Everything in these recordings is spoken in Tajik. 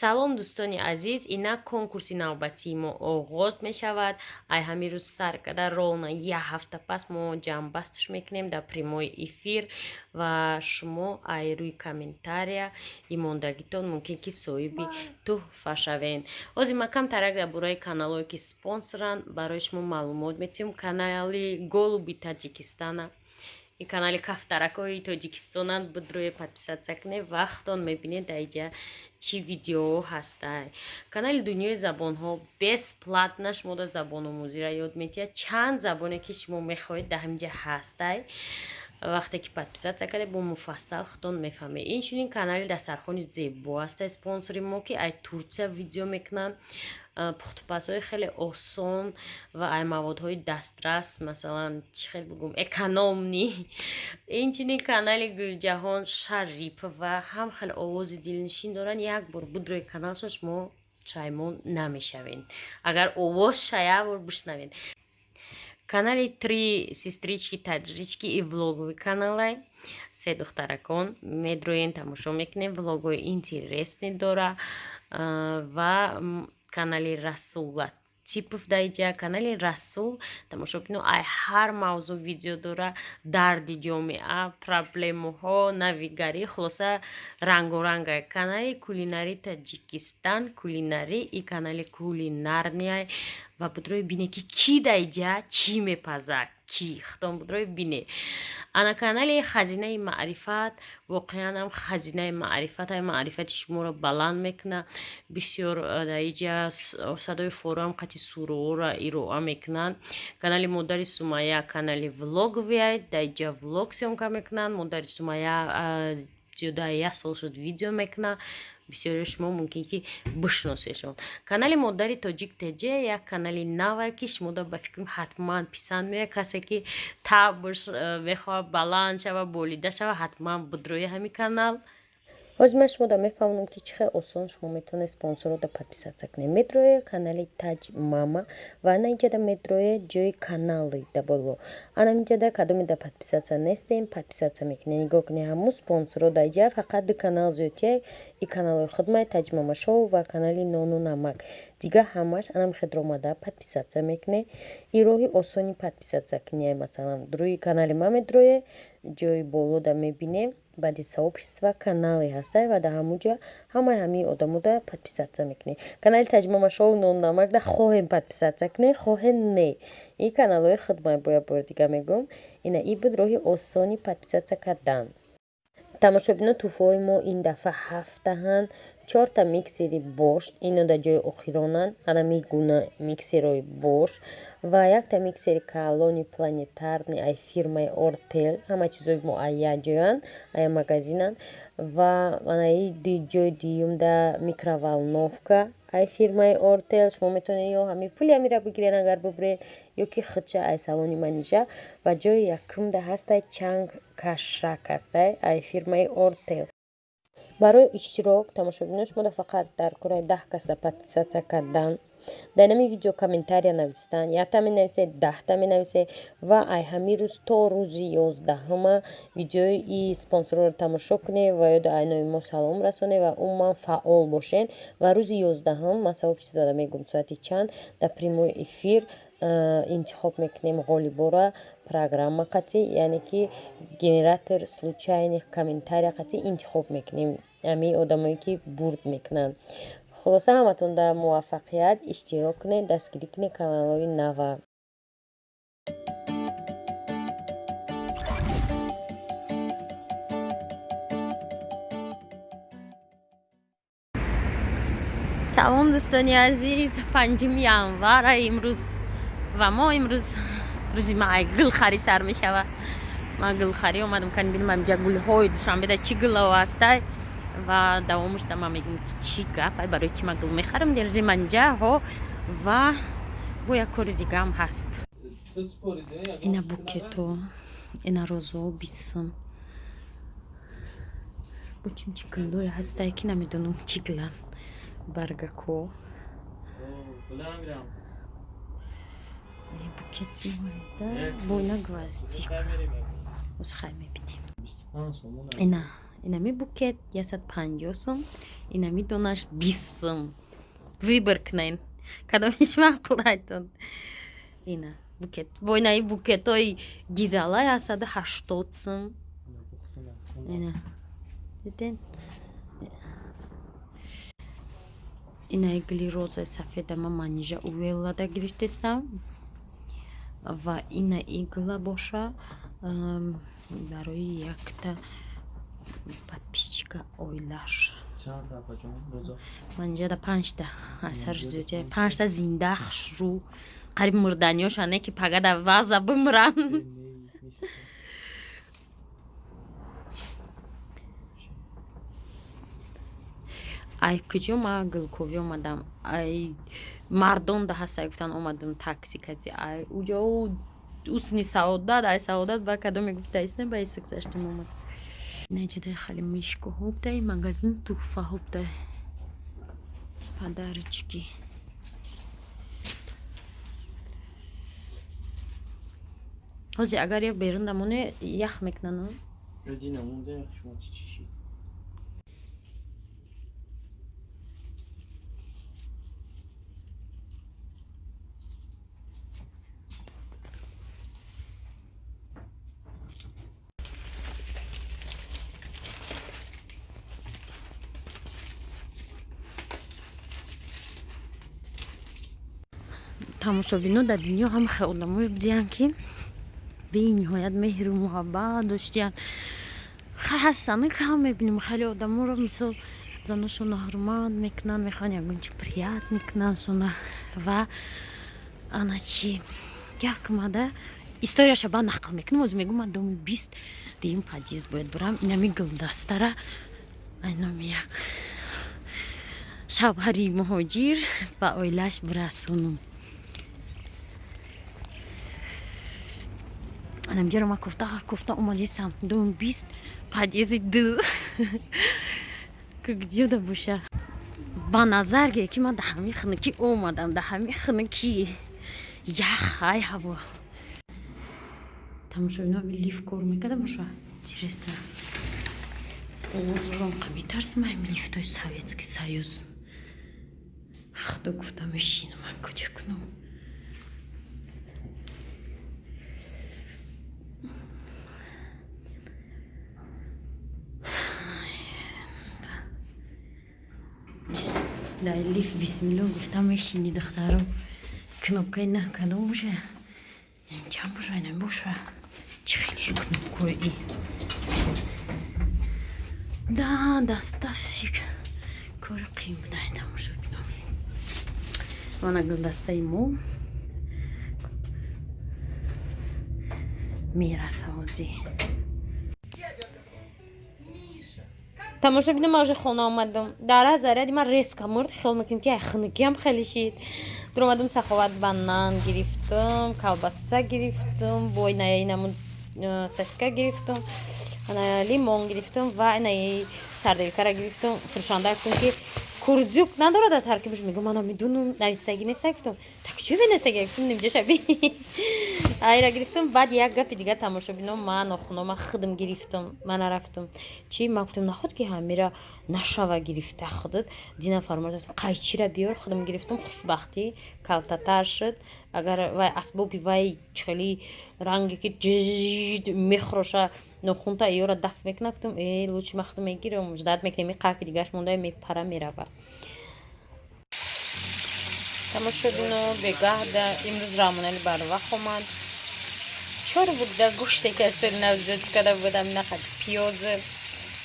салом дӯстони азиз, инак конкурси навбатии мо оғоз мешавад. Ай ҳамин рӯз сар карда ровно 1 ҳафта пас мо ҷамъбастиш мекунем дар прямои эфир ва шумо ай рӯи комментария имондагитон мумкин ки соҳиби тӯҳфа шавед. ҳозир ма камтарак дар бораи каналҳое ки спонсоранд барои шумо маълумот метиҳам. Канали голуби Таҷикистана, ин канали кафтаракҳои Тоҷикистонанд. Будроя подписатсия кунед, вақтон мебинед дар инҷа чӣ видеоҳо ҳастад. Канали дунёи забонҳо бесплатна шумо дар забономӯзиро ёд метиҳад. Чанд забоне ки шумо мехоҳед дар ҳаминҷа ҳастад. вақте ки подписатсия кардед бо муфассал худтон мефаҳмед. Инчунин канали Дастархони Зебо аст спонсори мо ки ай Турсия видео мекунанд. пухтупазҳои хеле осон ва ай маводҳои дастрас, масалан чӣ хел бигӯм экономни. Инчунин канали Гулҷаҳон Шарипова ҳам хеле овози дилнишин доранд. як бор будрои каналшон шумо пушаймон намешавед, агар овозша як бор бишнавед. Канали Три сестрички таджички и влоговый каналай. Се духтаракон медроен тамошо мекунем, влогҳои интересни дора. Ва канали Расул Латипов дар инҷа. Канали Расул тамошо кунед, ай ҳар мавзӯъ видео дора. Дарди ҷомеа, проблемаҳо, навигарӣ, хулоса рангоранга. Канали Кулинари Таҷикистан, кулинарӣ и канали Кулинарния. ва будрои бине ки ки дар инҷа чӣ мепазад, ки худтон будрои бине. ана канали Хазинаи маърифат, воқеан ҳам хазинаи маърифат, ай маърифати шуморо баланд мекунад. бисёр дар инҷа садои фору ҳам қати суроғоро ироа мекунанд. канали Модари Сумайя, канали влоговия, дар инҷа влог сёмка мекунанд. Модари Сумайя зиёда 1 сол шуд видео мекунад. бисёри шумо мумкин ки бишносешон. канали Модари Тоҷик ТЖ як канали наве ки шумо ба фикрам ҳатман писанд меояд. касе ки табш мехоҳад баланд шава, болида шава, ҳатман будрои ҳамин канал. ҳозир ман шумо мефаҳмонам ки чӣ хел осон шумо метавонед спонсорро подписатсия кунед. медроя канали Таҷ Мама ва ана инҷа да медроя ҷои канали да боло. ана инҷа да кадоме да подписатсия нестем, подписатсия мекунед. нигоҳ кунед ҳамун спонсорро да инҷа фақат ду канал зиёдтия. и каналҳои худмай Таҷ Мама шоу ва канали Нону Намак. дига ҳамаш ана мехед омада подписатсия мекунед. ин роҳи осони подписатсия куние. масалан рӯи канали ма медроя ҷои боло да мебинем. баъди сообщества канале ҳастай ва дар ҳамунҷа ҳамаи ҳамин одамо да подписатсия мекунед. канали Таҷ Мама шоу Нону Намак да хоҳем подписатсия кунед, хоҳем не. ин каналҳои худмай боя бори дига мегӯм. ина ин буд роҳи осони подписатсия кардан. тамошобино тӯҳфаҳои мо ин дафъа 7 таҳанд. 4 та миксери Бош, ино дар ҷои охиронанд. ана мегуна миксерои Бош ва 1 та миксери калони планетарни ай фирмаи Ортел. ҳама чизои мо ай як ҷоянд, ай магазинанд. ва ана ҷои дуюм да микроволновка ай фирмаи Ортел. шумо метавонед ё ҳамин пули ҳамира бигиред агар бубуред, ё ки худша ай салони маниша. ва ҷои якум да ҳастай чанг кашак ҳастай ай фирмаи Ортел. барои иштирок тамошобино шумо фақат дар кораи 10 кас да подписатсия кардан. дар нами видео комментария нависидан, 1 та менависед, 10 та менависед ва ай ҳамин рӯз то рӯзи 11-ума видеои и спонсорро тамошо кунед ва ёд ай номи мо салом расонед ва умуман фаъол бошед. ва рӯзи 11-ум ман сообщества да мегӯм соати чанд дар прямои эфир интихоб мекунем ғолибора программа қатӣ, яъне ки генератор случайных комментария қатӣ интихоб мекунем. ҳамин одамое ки бурд мекунанд. хулоса ҳаматон дар муваффақият иштирок кунед, дастгирӣ кунед каналҳои нава. салом дӯстони азиз, 5 январ имрӯз ва мо имрӯз рӯзи гулхарӣ сар мешавад. ман гулхарӣ омадам кани бинам амҷа гулҳои душанбеда чӣ гулҳо ҳастай ва давомаш да ман мегӯм ки чӣ гап ай барои чӣ ман гул мехарам рӯзи манҷаҳо ва бо як кори дигаам ҳаст. ина букето, ина розо бисм бо чим чӣ гулҳое ҳастай ки намедонам чӣ гулан. баргако букети бо ина гвоздика. озхай мебинем. ина Инами букет 150 сум, инами донаш 20 сум. Выбор кунед. Кадомиш мақулайтон. Ина букет. Бо инаи букетои гизала 180 сум. Ина. Диден? Инаи гли роза сафеда ман нижа увеллада гирифтестам. Ва ина игла боша барои якта подписчика ойлаш. من جدا 5 تا اثر زوجه 5 تا زنده رو قریب مردنیاشانه که پگه در وضع بمرن ای کجا ما گلکوی اومدم ای مردم ده هسته گفتن اومدم تاکسی کسی ای اوجا اوسنی سعادت ای سعادت با کدوم گفته ایست نه با ایست گذاشتیم اومد نجده خیلی میشکو هفته مغازین توفه هفته подарочки. Ҳозир агар як берун намоне ях мекунанд. Один намонда як шумо чӣ чишид? тамошобино дар дунё ҳама хел одамое будиянд ки бениҳоят меҳру муҳаббат доштиянд. ҳастанд кам мебинем хеле одаморо мисол занашона ҳурмат мекунанд, мехоҳанд ягон чи приятный кунанд сона ва ана чи як омада историяша ба нақл мекунам. ҳозир мегӯм ман доми 20 дигим подъезд бояд бурам инами гулдастара айноми як шавҳари муҳоҷир ба оилааш бирасонам. анамҷаро ма кофта омадисам доми 20 подъезди 2 куҷода боша ба назар гиред ки ман да ҳамин хунукӣ омадам, да ҳамин хунукӣ ях ай ҳаво тамошобино лифт кор мекарда боша интересно овозорам қамитарсим ам лифтои советский союз худо гуфта мешинам ман куҷо кунам. дар лифт бисмилло гуфта мешини духтаро кнопкаи на кадом боша чанд боша инам боша чӣ хеле кнопкои да дасташик кори қим будаи тамошобино мана гулдастаи мо мераса ҳозир тамошобино ман уже хона омадам дар заряди ман резко мурд хел мекунем ки хунукиам хеле шид дур омадам саховат ба нан гирифтам колбаса гирифтам бо инамун сосиска гирифтам лимон гирифтам ва инаи сардавикара гирифтам фурӯшанда гуфтам ки курдюк надорад дар таркибаш мегӯм ман намедонам навистагӣ неста гуфтам так чӯ венестагӣ гуфтам немҷашаби айра гирифтам баъд як гапи дигар тамошобино ман охунома худам гирифтам ман нарафтам чи ман гуфтам нахуд ки ҳамира нашава гирифта худат дина фармоз қайчира биёр худам гирифтам хушбахтӣ калтатар шуд агар вай асбоби вай хеле ранге ки ҷижд мехроша нохунта иёра дафт мекуна гуфтам лучи ман худам мегирам ждат мекунем қаки дигаш монда мепара мерава. тамошобино бегаҳда имрӯз рамонали барвақт омад чор буда гӯште ки аз соли навзод када будам нақад пиёзи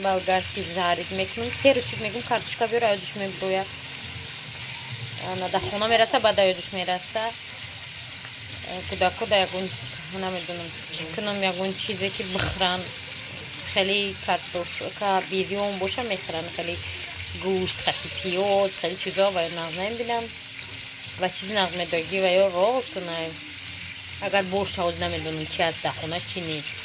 болгарский жарид мекунам серу суд мегӯм картошка биёр аёдуш мебояд да хона мераса баъд аёдуш мераса кудакода ягон намедонам чӣ кунам ягон чизе ки бихӯранд хеле картошка бирён боша мехӯранд хеле гӯшт хати пиёз хеле чизо ва нағз намебинам ва чизи нағз медоги ва ё рост кунай агар боша ҳоз намедонам чи аст дар хонаш чи нест